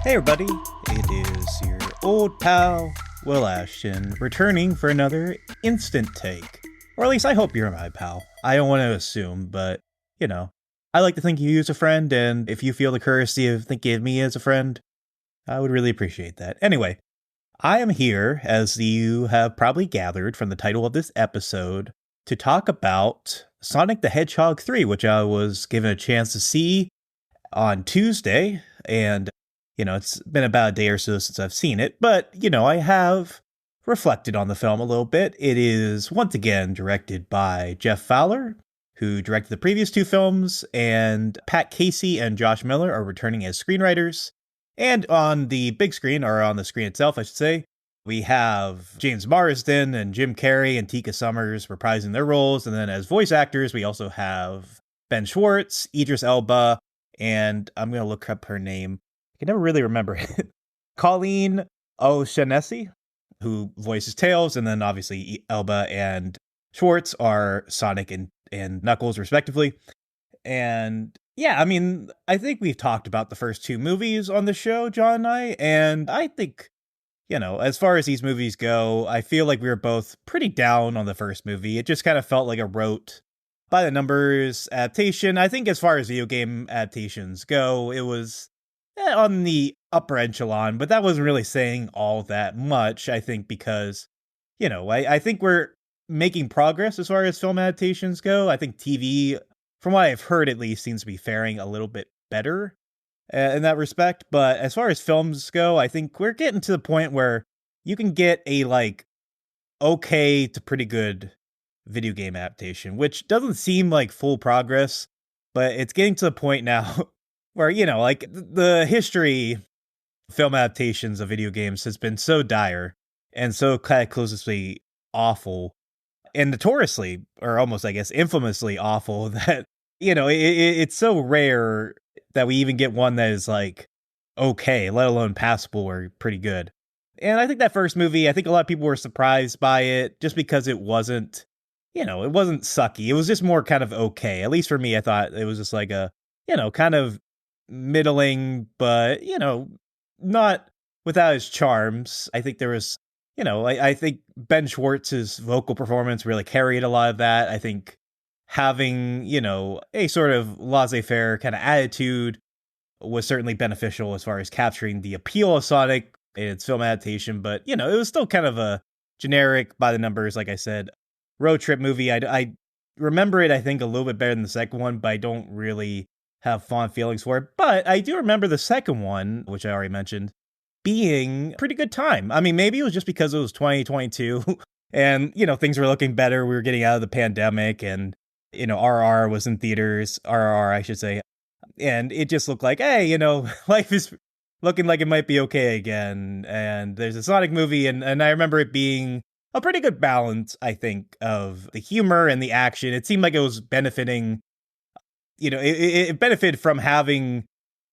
Hey everybody, it is your old pal, Will Ashton, returning for another instant take. Or at least I hope you're my pal. I don't want to assume, but, I like to think of you as a friend, and if you feel the courtesy of thinking of me as a friend, I would really appreciate that. Anyway, I am here, as you have probably gathered from the title of this episode, to talk about Sonic the Hedgehog 3, which I was given a chance to see on Tuesday, and it's been about a day or so since I've seen it, but, I have reflected on the film a little bit. It is, once again, directed by Jeff Fowler, who directed the previous two films, and Pat Casey and Josh Miller are returning as screenwriters. And on the big screen, or on the screen itself, I should say, we have James Marsden and Jim Carrey and Tika Sumpter reprising their roles, and then as voice actors, we also have Ben Schwartz, Idris Elba, and I'm going to look up her name. I can never really remember it. Colleen O'Shaughnessy, who voices Tails, and then obviously Elba and Schwartz are Sonic and Knuckles, respectively. And yeah, I think we've talked about the first two movies on the show, John and I think, as far as these movies go, I feel like we were both pretty down on the first movie. It just kind of felt like a rote by the numbers adaptation. I think as far as video game adaptations go, it was on the upper echelon, but that wasn't really saying all that much, I think, because, I think we're making progress as far as film adaptations go. I think TV, from what I've heard at least, seems to be faring a little bit better in that respect. But as far as films go, I think we're getting to the point where you can get a, okay to pretty good video game adaptation, which doesn't seem like full progress, but it's getting to the point now where, the history film adaptations of video games has been so dire and so cataclysmically awful and notoriously, or almost, I guess, infamously awful that, it's so rare that we even get one that is, okay, let alone passable or pretty good. And I think that first movie, I think a lot of people were surprised by it just because it wasn't, it wasn't sucky. It was just more kind of okay. At least for me, I thought it was just like a, kind of middling, but, not without his charms. I think there was, I think Ben Schwartz's vocal performance really carried a lot of that. I think having, a sort of laissez-faire kind of attitude was certainly beneficial as far as capturing the appeal of Sonic in its film adaptation, but, it was still kind of a generic, by the numbers, like I said, road trip movie. I remember it, I think, a little bit better than the second one, but I don't really have fond feelings for it. But I do remember the second one, which I already mentioned, being a pretty good time. Maybe it was just because it was 2022 and, things were looking better. We were getting out of the pandemic and, RR was in theaters, RR, I should say. And it just looked like, hey, life is looking like it might be okay again. And there's a Sonic movie, and I remember it being a pretty good balance, I think, of the humor and the action. It seemed like it was benefiting, it benefited from having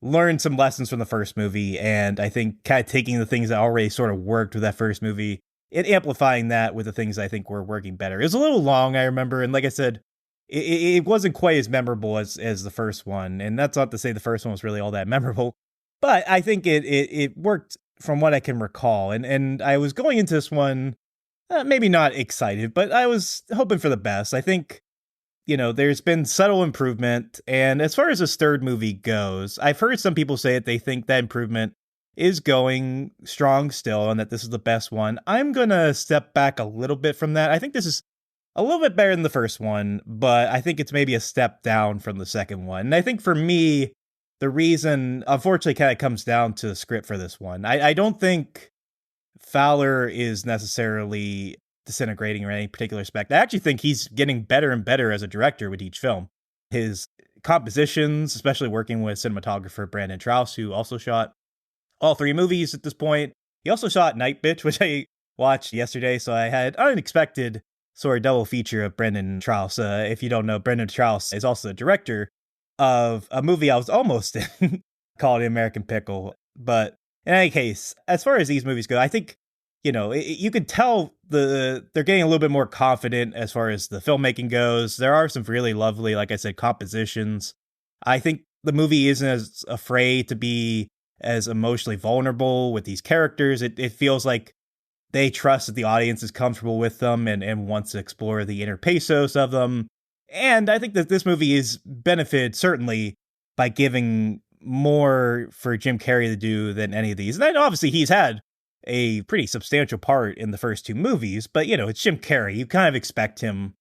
learned some lessons from the first movie, and I think kind of taking the things that already sort of worked with that first movie and amplifying that with the things I think were working better. It was a little long, I remember, and like I said, it wasn't quite as memorable as the first one, and that's not to say the first one was really all that memorable, but I think it worked from what I can recall, and I was going into this one maybe not excited, but I was hoping for the best. I think, there's been subtle improvement, and as far as this third movie goes, I've heard some people say that they think that improvement is going strong still, and that this is the best one. I'm gonna step back a little bit from that. I think this is a little bit better than the first one, but I think it's maybe a step down from the second one. And I think for me, the reason, unfortunately, kind of comes down to the script for this one. I don't think Fowler is necessarily disintegrating in any particular respect. I actually think he's getting better and better as a director with each film. His compositions, especially working with cinematographer Brandon Trouse, who also shot all three movies at this point. He also shot Night Bitch, which I watched yesterday, so I had unexpected sort of double feature of Brandon Trouse. If you don't know, Brandon Trouse is also the director of a movie I was almost in called American Pickle. But in any case, as far as these movies go, I think, you could tell they're getting a little bit more confident as far as the filmmaking goes. There are some really lovely, like I said, compositions. I think the movie isn't as afraid to be as emotionally vulnerable with these characters. It feels like they trust that the audience is comfortable with them and wants to explore the inner pathos of them. And I think that this movie is benefited certainly by giving more for Jim Carrey to do than any of these. And then obviously he's had a pretty substantial part in the first two movies, but it's Jim Carrey. You kind of expect him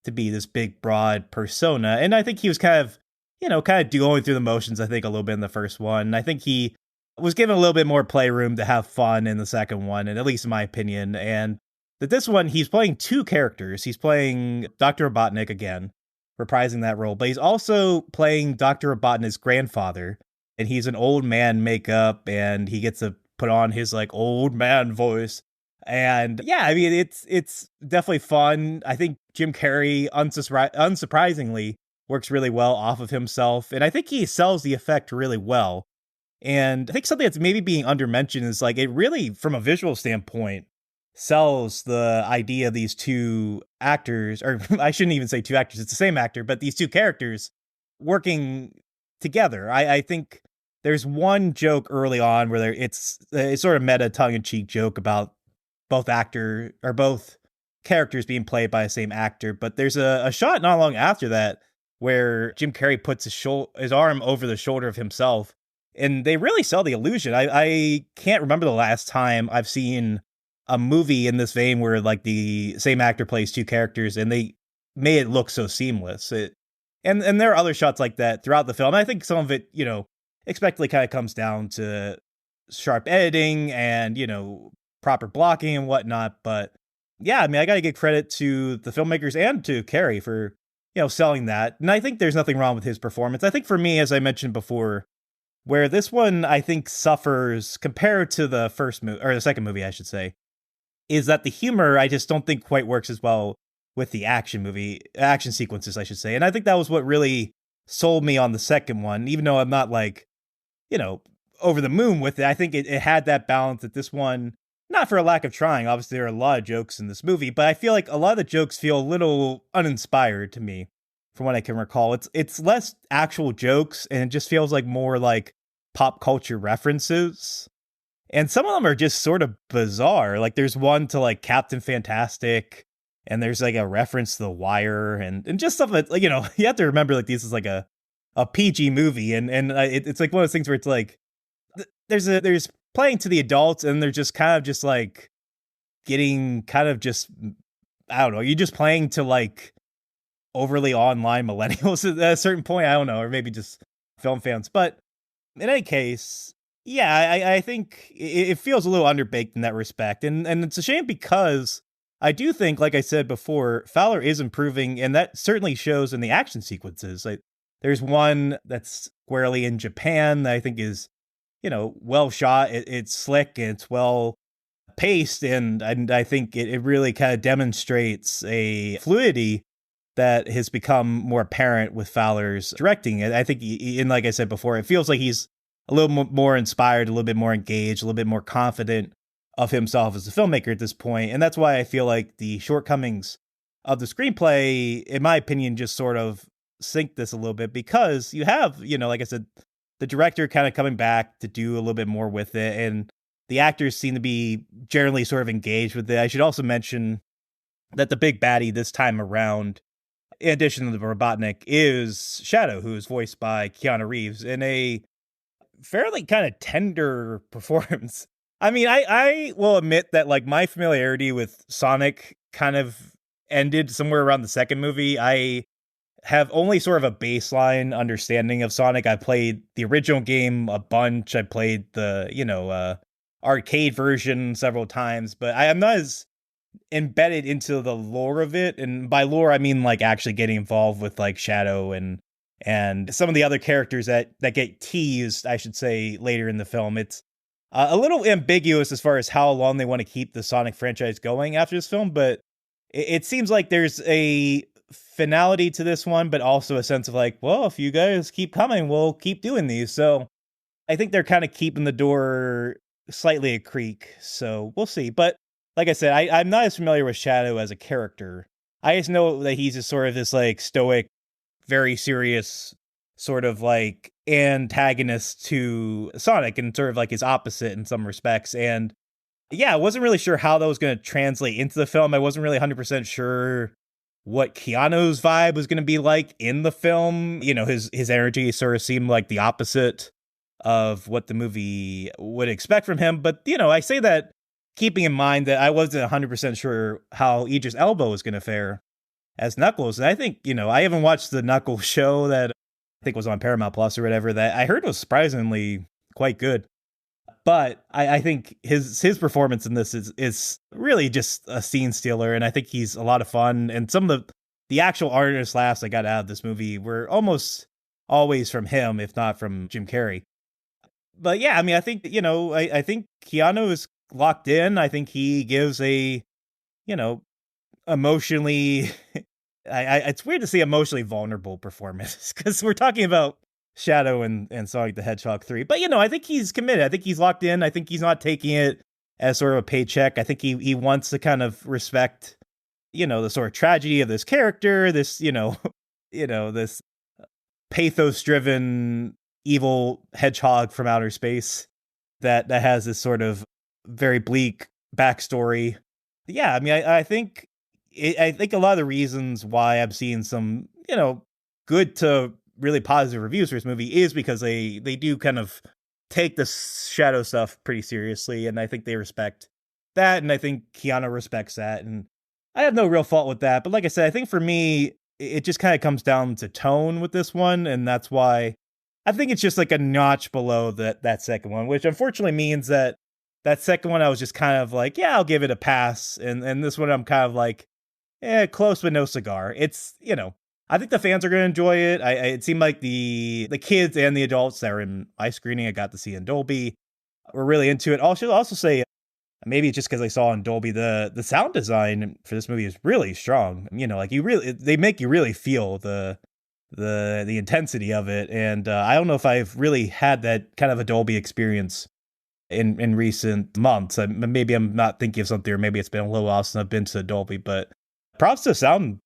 to be this big, broad persona. And I think he was kind of going through the motions, I think, a little bit in the first one. I think he was given a little bit more playroom to have fun in the second one, and at least in my opinion. And that this one, he's playing two characters. He's playing Dr. Robotnik again, reprising that role, but he's also playing Dr. Robotnik's grandfather, and he's an old man makeup, and he gets to put on his like old man voice. And yeah, I mean, it's definitely fun. I think Jim Carrey, unsurprisingly, works really well off of himself, and I think he sells the effect really well. And I think something that's maybe being undermentioned is like it really, from a visual standpoint, sells the idea of these two actors, or I shouldn't even say two actors, it's the same actor, but these two characters working together. I think there's one joke early on where it's sort of meta tongue-in-cheek joke about both characters being played by the same actor, but there's a shot not long after that where Jim Carrey puts his arm over the shoulder of himself, and they really sell the illusion. I can't remember the last time I've seen a movie in this vein where like the same actor plays two characters and they made it look so seamless. And there are other shots like that throughout the film. I think some of it, expectedly kind of comes down to sharp editing and, proper blocking and whatnot. But yeah, I mean, I got to give credit to the filmmakers and to Carrey for, selling that. And I think there's nothing wrong with his performance. I think for me, as I mentioned before, where this one, I think, suffers compared to the first movie, or the second movie, I should say, is that the humor, I just don't think quite works as well with the action sequences, I should say. And I think that was what really sold me on the second one, even though I'm not like, over the moon with it. I think it had that balance that this one, not for a lack of trying, obviously there are a lot of jokes in this movie, but I feel like a lot of the jokes feel a little uninspired to me. From what I can recall, it's less actual jokes and it just feels like more like pop culture references. And some of them are just sort of bizarre. Like there's one to like Captain Fantastic, and there's like a reference to The Wire, and just stuff that, like, you have to remember like this is like a PG movie, and it's like one of those things where it's like there's playing to the adults, and they're just kind of just like getting kind of just, I don't know, you're just playing to like overly online millennials at a certain point. I don't know, or maybe just film fans. But in any case, yeah, I think it feels a little underbaked in that respect. And it's a shame because I do think, like I said before, Fowler is improving, and that certainly shows in the action sequences. Like, there's one that's squarely in Japan that I think is, well shot. It's slick and it's well paced, and I think it really kind of demonstrates a fluidity that has become more apparent with Fowler's directing. I think, and like I said before, it feels like he's a little more inspired, a little bit more engaged, a little bit more confident of himself as a filmmaker at this point. And that's why I feel like the shortcomings of the screenplay, in my opinion, just sort of sink this a little bit, because you have, like I said, the director kind of coming back to do a little bit more with it, and the actors seem to be generally sort of engaged with it. I should also mention that the big baddie this time around, in addition to the Robotnik, is Shadow, who is voiced by Keanu Reeves in a fairly kind of tender performance. I mean, I will admit that like my familiarity with Sonic kind of ended somewhere around the second movie. I have only sort of a baseline understanding of Sonic. I played the original game a bunch. I played the, arcade version several times, but I am not as embedded into the lore of it. And by lore, I mean like actually getting involved with like Shadow and some of the other characters that get teased, I should say, later in the film. It's a little ambiguous as far as how long they want to keep the Sonic franchise going after this film, but it seems like there's a finality to this one, but also a sense of like, well, if you guys keep coming, we'll keep doing these. So I think they're kind of keeping the door slightly a creak. So we'll see. But like I said, I'm not as familiar with Shadow as a character. I just know that he's just sort of this like stoic, very serious sort of like antagonist to Sonic and sort of like his opposite in some respects. And yeah, I wasn't really sure how that was going to translate into the film. I wasn't really 100% sure what Keanu's vibe was going to be like in the film. You know, his energy sort of seemed like the opposite of what the movie would expect from him. But, you know, I say that keeping in mind that I wasn't 100% sure how Idris Elba was going to fare as Knuckles. And I think, you know, I haven't watched the Knuckles show that I think was on Paramount Plus or whatever, that I heard was surprisingly quite good. But I think his performance in this is really just a scene stealer, and I think he's a lot of fun. And some of the actual artist laughs I got out of this movie were almost always from him, if not from Jim Carrey. But yeah, I mean, I think, you know, I think Keanu is locked in. I think he gives a, you know, emotionally, it's weird to say emotionally vulnerable performance because we're talking about Shadow and Sonic the Hedgehog 3. But, you know, I think he's committed. I think he's locked in. I think he's not taking it as sort of a paycheck. I think he wants to kind of respect, you know, the sort of tragedy of this character, this, you know, this pathos-driven evil hedgehog from outer space that has this sort of very bleak backstory. Yeah, I mean, I think a lot of the reasons why I'm seeing some, you know, good to really positive reviews for this movie is because they do kind of take the Shadow stuff pretty seriously, and I think they respect that, and I think Keanu respects that, and I have no real fault with that. But like I said, I think for me, it just kind of comes down to tone with this one, and that's why I think it's just like a notch below that second one, which unfortunately means that second one I was just kind of like, yeah, I'll give it a pass, and this one I'm kind of like, close but no cigar. It's, you know, I think the fans are going to enjoy it. It seemed like the kids and the adults that were in my screening, I got to see in Dolby, were really into it. I should also say, maybe it's just because I saw in Dolby, the sound design for this movie is really strong. You know, like they make you really feel the intensity of it. And I don't know if I've really had that kind of a Dolby experience in recent months. Maybe I'm not thinking of something, or maybe it's been a little while since I've been to Dolby, but props to sound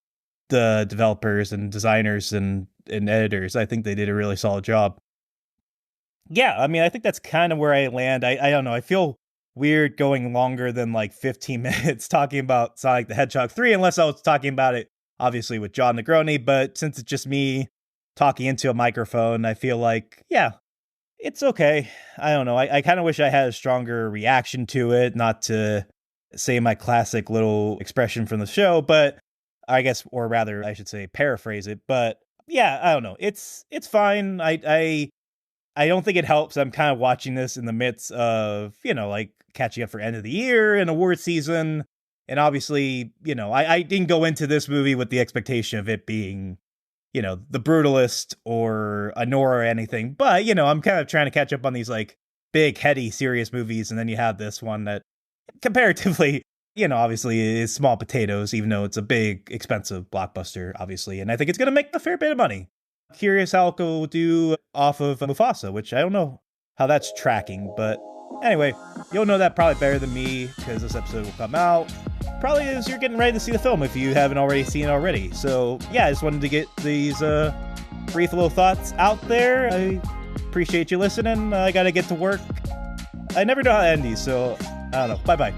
the developers and designers and editors. I think they did a really solid job. Yeah, I mean, I think that's kind of where I land. I don't know. I feel weird going longer than like 15 minutes talking about Sonic the Hedgehog 3, unless I was talking about it, obviously, with John Negroni. But since it's just me talking into a microphone, I feel like, yeah, it's okay. I don't know. I kind of wish I had a stronger reaction to it, not to say my classic little expression from the show, but I guess, or rather, I should say, paraphrase it. But yeah, I don't know. It's fine. I don't think it helps. I'm kind of watching this in the midst of, you know, like catching up for end of the year and award season. And obviously, you know, I didn't go into this movie with the expectation of it being, you know, The Brutalist or Anora or anything. But, you know, I'm kind of trying to catch up on these like big, heady, serious movies. And then you have this one that comparatively, you know, obviously is small potatoes, even though it's a big, expensive blockbuster, obviously. And I think it's going to make a fair bit of money. Curious how it will do off of Mufasa, which I don't know how that's tracking. But anyway, you'll know that probably better than me because this episode will come out probably as you're getting ready to see the film if you haven't already seen it already. So yeah, I just wanted to get these brief little thoughts out there. I appreciate you listening. I got to get to work. I never know how to end these, so I don't know. Bye-bye.